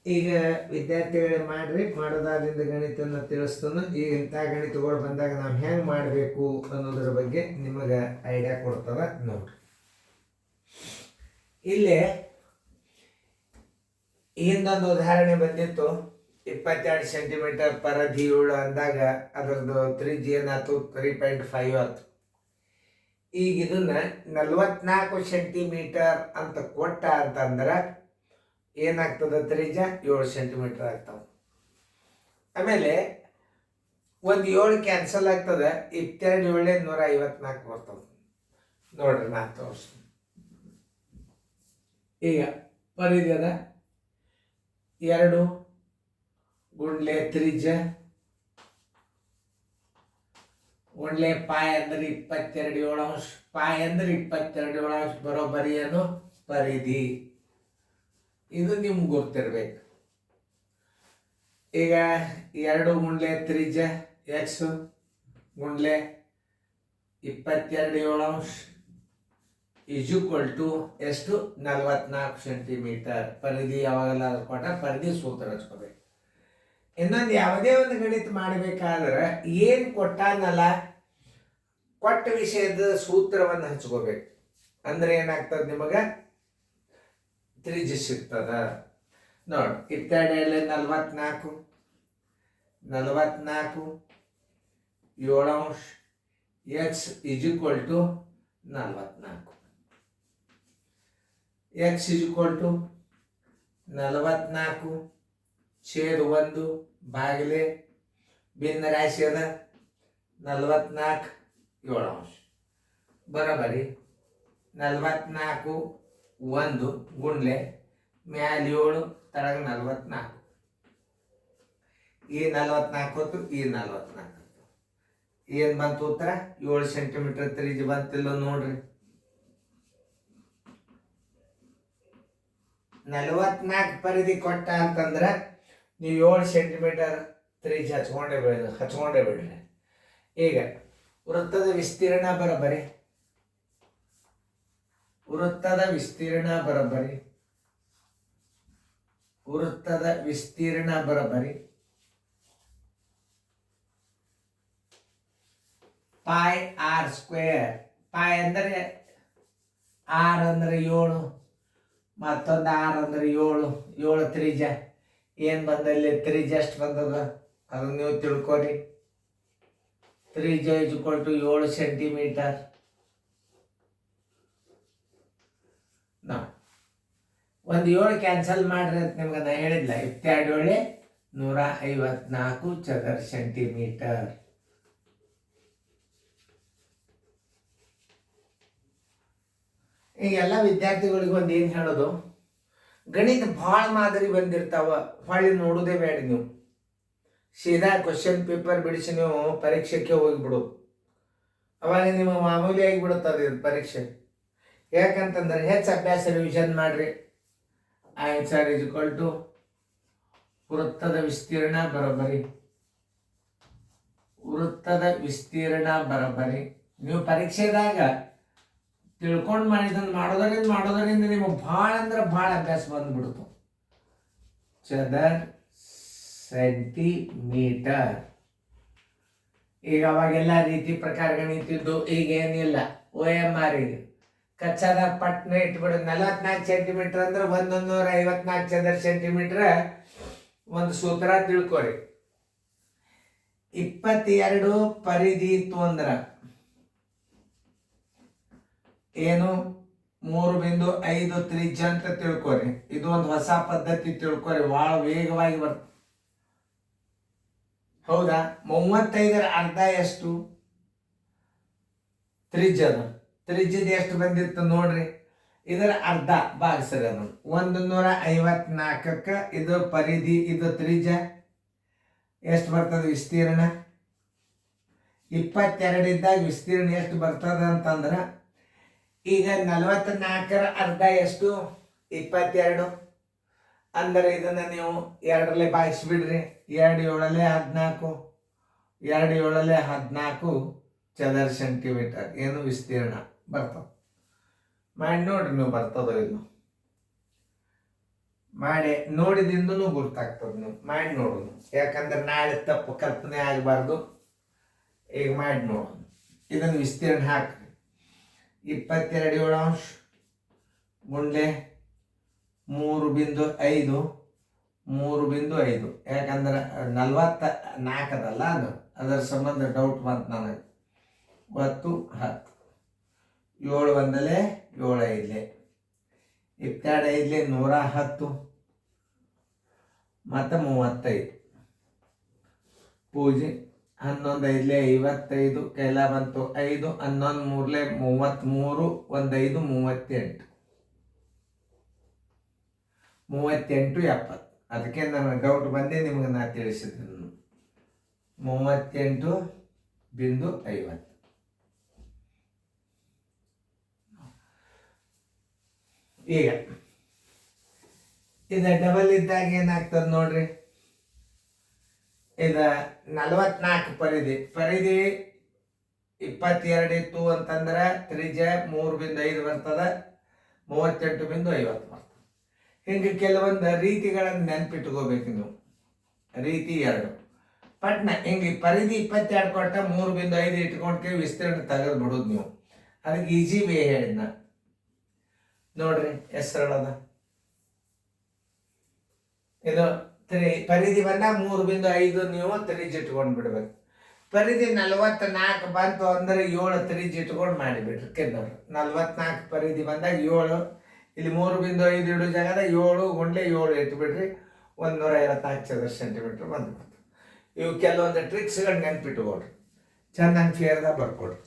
ಈಗ ವಿದ್ಯಾರ್ಥಿಗಳೇ ಮಾಡ್ರಿ, ಮಾಡೋದಾದ್ರಿಂದ ಗಣಿತನ ತಿಳಿಸ್ತಾನು. ಈಗ ಇಂಥ ಗಣಿತಗಳು ಬಂದಾಗ ನಾವು ಹೆಂಗೆ ಮಾಡಬೇಕು ಅನ್ನೋದ್ರ ಬಗ್ಗೆ ನಿಮಗೆ ಐಡಿಯಾ ಕೊಡ್ತದ ನೋಡ್ರಿ. ಇಲ್ಲಿ ಹಿಂದೊಂದು ಉದಾಹರಣೆ ಬಂದಿತ್ತು. 22 ಸೆಂಟಿಮೀಟರ್ ಪರದಿಯುಳ್ಳ ಅಂದಾಗ ಅದರದ್ದು ತ್ರಿಜ್ಯ ಏನಾಯ್ತು 3.5 ಆಯ್ತು. ಈಗ ಇದನ್ನ 44 ಸೆಂಟಿಮೀಟರ್ ಅಂತ ಕೊಟ್ಟ ಅಂತಂದ್ರೆ ಏನಾಗ್ತದೆ, ತ್ರಿಜ್ಯ 7 ಸೆಂಟಿಮೀಟರ್ ಆಗ್ತಾವೆ. ಆಮೇಲೆ ಒಂದು 7 ಕ್ಯಾನ್ಸಲ್ ಆಗ್ತದೆ, 22 7 154 ಬರ್ತದೆ. ನೋಡ್ರಿ ನಾ ತೋರಿಸ್ತೀನಿ. ಈಗ ಪರಿಧಿ ಅದ 2 ಗುಂಡ್ಲೆ ತ್ರಿಜ್ಯ ಗುಂಡ್ಲೆ ಪಾಯ್ ಅಂದ್ರೆ 22 7 ಅಂಶ. ಪಾಯ್ ಅಂದ್ರೆ 22 7 ಅಂಶ ಬರೋಬ್ಬರಿ ಏನು ಪರಿಧಿ. ಇದು ನಿಮ್ಗೆ ಗೊತ್ತಿರ್ಬೇಕು. ಈಗ 2 ಗುಂಡ್ಲೆ ತ್ರಿಜ್ಯ ಎಕ್ಸ್ ಗುಂಡ್ಲೆ 22 7 ಅಂಶ ಇಸ್ ಈಕ್ವಲ್ ಟು ಎಷ್ಟು, 44 ಸೆಂಟಿಮೀಟರ್. ಪರಿಧಿ ಯಾವಾಗೆಲ್ಲ ಕೊಟ್ಟ ಪರಿಧಿ ಸೂತ್ರ ಹಚ್ಕೋಬೇಕು. ಇನ್ನೊಂದು ಯಾವುದೇ ಒಂದು ಗಣಿತ ಮಾಡಬೇಕಾದ್ರೆ ಏನು ಕೊಟ್ಟಾನಲ್ಲ ಕೊಟ್ಟ ವಿಷಯದ ಸೂತ್ರವನ್ನು ಹಚ್ಕೋಬೇಕು. ಅಂದ್ರೆ ಏನಾಗ್ತದೆ, ನಿಮಗೆ ತ್ರಿಜ್ಯ ಸಿಗ್ತದ. ನೋಡಿ 22 44 44 7 ಅಂಶ x is equal to 44. X is equal to 44 ಛೇದ 1 ಭಾಗಲೆ ಭಿನ್ನ ರಾಶಿ ಅದ 44 7 ಅಂಶ ಬರೋಬರಿ 44 1 ಗುಂಡ್ಲೆ ಮ್ಯಾಲ 7 ತಳಗ 44. ಈ 44 ಹೊತ್ತು ಈ 44 ಏನು ಬಂತು ಉತ್ತರ, 7 ಸೆಂಟಿಮೀಟರ್ ತ್ರಿಜ್ಯ ಬಂತಿಲ್ಲ ನೋಡ್ರಿ. 44 ಪರಿಧಿ ಕೊಟ್ಟ ಅಂತಂದ್ರೆ ನೀವು 7 ಸೆಂಟಿಮೀಟರ್ ತ್ರಿಜ್ಯ ಹಚ್ಕೊಂಡೇ ಬಿಡ್ರಿ. ಈಗ ವೃತ್ತದ ವಿಸ್ತೀರ್ಣ ಬರೋಬ್ಬರಿ, ವೃತ್ತದ ವಿಸ್ತೀರ್ಣ ಬರೋಬ್ಬರಿ, ವೃತ್ತದ ವಿಸ್ತೀರ್ಣ ಬರೋಬ್ಬರಿ ಪಾಯ್ ಆರ್ ಸ್ಕ್ವೇರ್. ಪಾಯ್ ಅಂದರೆ ಆರ್ ಅಂದ್ರೆ 7, ಮತ್ತೊಂದು ಆರ್ ಅಂದ್ರೆ 7 ತ್ರಿಜ್ಯ. ಏನು ಬಂದಲ್ಲಿ ತ್ರಿಜ್ಯ ಎಷ್ಟು ಬಂದದ ಅದನ್ನು ನೀವು ತಿಳ್ಕೊರಿ. ತ್ರಿಜ್ಯ ಇಸ್ ಈಕ್ವಲ್ ಟು 7 ಸೆಂಟಿಮೀಟರ್. ಒಂದು 7 ಕ್ಯಾನ್ಸಲ್ ಮಾಡ್ರಿ ಅಂತ ನಿಮ್ಗೆ ನಾ ಹೇಳಿದ್ಲ. 22 154 ಚದರ ಸೆಂಟಿಮೀಟರ್. ಈಗ ಎಲ್ಲ ವಿದ್ಯಾರ್ಥಿಗಳಿಗೆ ಒಂದು ಏನು ಹೇಳೋದು, ಗಣಿತ ಭಾಳ ಮಾದರಿ ಬಂದಿರ್ತಾವ, ಹೊಳ್ಳಿ ನೋಡೋದೇ ಬೇಡ. ನೀವು ಸೀದಾ ಕ್ವಶನ್ ಪೇಪರ್ ಬಿಡಿಸಿ ನೀವು ಪರೀಕ್ಷೆಗೆ ಹೋಗಿಬಿಡು. ಅವಾಗ ನಿಮ್ಮ ಮಾಮೂಲಿ ಆಗಿಬಿಡುತ್ತದೆ ಪರೀಕ್ಷೆ. ಯಾಕಂತಂದ್ರೆ ಹೆಚ್ಚು ಅಭ್ಯಾಸ ರಿವಿಷನ್ ಮಾಡ್ರಿ. ಆನ್ಸರ್ ಇಸ್ ಈಕ್ವಲ್ ಟು ವೃತ್ತದ ವಿಸ್ತೀರ್ಣ ಬರೋಬ್ಬರಿ, ವೃತ್ತದ ವಿಸ್ತೀರ್ಣ ಬರೋಬ್ಬರಿ. ನೀವು ಪರೀಕ್ಷೆದಾಗ ತಿಳ್ಕೊಂಡು ಮಾಡೋದರಿಂದ ನಿಮಗೆ ಭಾಳ ಅಂದ್ರೆ ಭಾಳ ಅಭ್ಯಾಸ ಬಂದ್ಬಿಡ್ತು. ಚದರ ಸೆಂಟಿಮೀಟರ್. ಈಗ ಅವಾಗೆಲ್ಲ ರೀತಿ ಪ್ರಕಾರ ಗಣಿತಿದ್ದು, ಈಗೇನಿಲ್ಲ. OMR ಈಗ ಕಚ್ಚಾದಾಗ ಪಟ್ನ ಇಟ್ಬಿಡು. 44 ಸೆಂಟಿಮೀಟರ್ ಅಂದ್ರೆ 154 ಚದರ ಸೆಂಟಿಮೀಟರ್. ಒಂದು ಸೂತ್ರ ತಿಳ್ಕೊರಿ. 22 ಪರಿಧಿ ಇತ್ತು ಅಂದ್ರೆ ಏನು 3.5 ತ್ರಿಜ್ಯ ಅಂತ ತಿಳ್ಕೊರಿ. ಇದು ಒಂದು ಹೊಸ ಪದ್ಧತಿ ತಿಳ್ಕೊರಿ, ಭಾಳ ವೇಗವಾಗಿ ಬರ್ತದೆ. ಹೌದಾ? 35ರ ಅರ್ಧ ಎಷ್ಟು ತ್ರಿಜ್ಯದ? ತ್ರಿಜ್ಯದ ಎಷ್ಟು ಬಂದಿತ್ತು ನೋಡ್ರಿ. ಇದರ ಅರ್ಧ ಭಾಗಿಸ್ರಿ ಅದನ್ನು. 154ಕ್ಕೆ ಇದು ಪರಿಧಿ, ಇದು ತ್ರಿಜ್ಯ. ಎಷ್ಟು ಬರ್ತದೆ ವಿಸ್ತೀರ್ಣ? 22 ಇದ್ದಾಗ ವಿಸ್ತೀರ್ಣ ಎಷ್ಟು ಬರ್ತದೆ ಅಂತಂದ್ರೆ, ಈಗ 44ರ ಅರ್ಧ ಎಷ್ಟು? 22. ಅಂದರೆ ಇದನ್ನು ನೀವು 2ರಲ್ಲಿ ಭಾಗಿಸ್ಬಿಡ್ರಿ. 2 7 14, 2 7 14 ಚದರ ಸೆಂಟಿಮೀಟರ್ ಏನು ವಿಸ್ತೀರ್ಣ ಬರ್ತದೆ. ಮಾಡಿ ನೋಡ್ರಿ ನೀವು ಬರ್ತದೋ ಇಲ್ಲ. ಮಾಡಿ ನೋಡಿದಿಂದನೂ ಗುರ್ತಾಗ್ತದೆ. ನೀವು ಮಾಡಿ ನೋಡೋದು, ಯಾಕಂದ್ರೆ ನಾಳೆ ತಪ್ಪು ಕಲ್ಪನೆ ಆಗಬಾರ್ದು. ಈಗ ಮಾಡಿ ನೋಡೋದು. ಇದನ್ನು ವಿಸ್ತೀರ್ಣ ಹಾಕ್ರಿ. 22 ಗುಂಡ್ಲೆ 3.5 3.5, ಯಾಕಂದ್ರೆ 44 ಅದಲ್ಲ, ಅದರ ಸಂಬಂಧ ಡೌಟ್ ಬಂತು ನನಗೆ. 10 10 7 1 7 5 22 5 110 ಮತ್ತು 35 ಪೂಜೆ 11 5 55 ಕೈಲ ಬಂತು 5 11 3 33 1 5 38 38 70. ಅದಕ್ಕೆ ನನಗೆ ಡೌಟ್ ಬಂದೇ ನಿಮಗೆ ನಾ ತಿಳಿಸಿದ್ದೀನಿ. 38.50. ಈಗ ಇದು ಡಬಲ್ ಇದ್ದಾಗ ಏನಾಗ್ತದೆ ನೋಡ್ರಿ. ಇದು 44 ಪರಿಧಿ 22 ಇತ್ತು ಅಂತಂದ್ರೆ ತ್ರಿಜ್ಯ 3.5 ಬರ್ತದೆ, 38.50 ಬರ್ತದೆ. ಹಿಂಗೆ ಕೆಲವೊಂದು ರೀತಿಗಳನ್ನು ನೆನ್ಪಿಟ್ಕೋಬೇಕು ನೀವು. ರೀತಿ 2 ಪಟ್ನ ಹಿಂಗೆ ಪರಿಧಿ 22 ಕೊಟ್ಟ 3.5 ಇಟ್ಕೊಂಡ್ಕೆ ವಿಸ್ತೀರ್ಣ ತೆಗೆದು ಬಿಡೋದು ನೀವು. ಅದಕ್ಕೆ ಈಜಿ ವೇ ಹೇಳಿದ್ನ ನೋಡ್ರಿ, ಹೆಸರಳದ ಇದು ಪರಿಧಿ ಬಂದಾಗ 3.5 ನೀವು ತ್ರಿಜ್ಯ ಇಟ್ಕೊಂಡು ಬಿಡ್ಬೇಕು. ಪರಿಧಿ 44 ಬಂತು ಅಂದ್ರೆ 7 ತ್ರಿಜ್ಯ ಇಟ್ಕೊಂಡು ಮಾಡಿಬಿಡ್ರಿ. ನೋಡ್ರಿ 44 ಪರಿಧಿ ಬಂದಾಗ 7, ಇಲ್ಲಿ 3.5 ಇಡೋ ಜಾಗದ 7 ಗುಂಡ್ಲೆ 7 ಇಟ್ಬಿಡ್ರಿ. 154 ಚದರ ಸೆಂಟಿಮೀಟ್ರ್ ಬಂದ್ಬಿಡ್ತು. ಇವು ಕೆಲವೊಂದು ಟ್ರಿಕ್ಸ್ಗಳು ನೆನ್ಪಿಟ್ಕೊಡ್ರಿ, ಚೆನ್ನಾಗಿ ಫೇರ್ದಾಗ ಬರ್ಕೊಡ್ರಿ.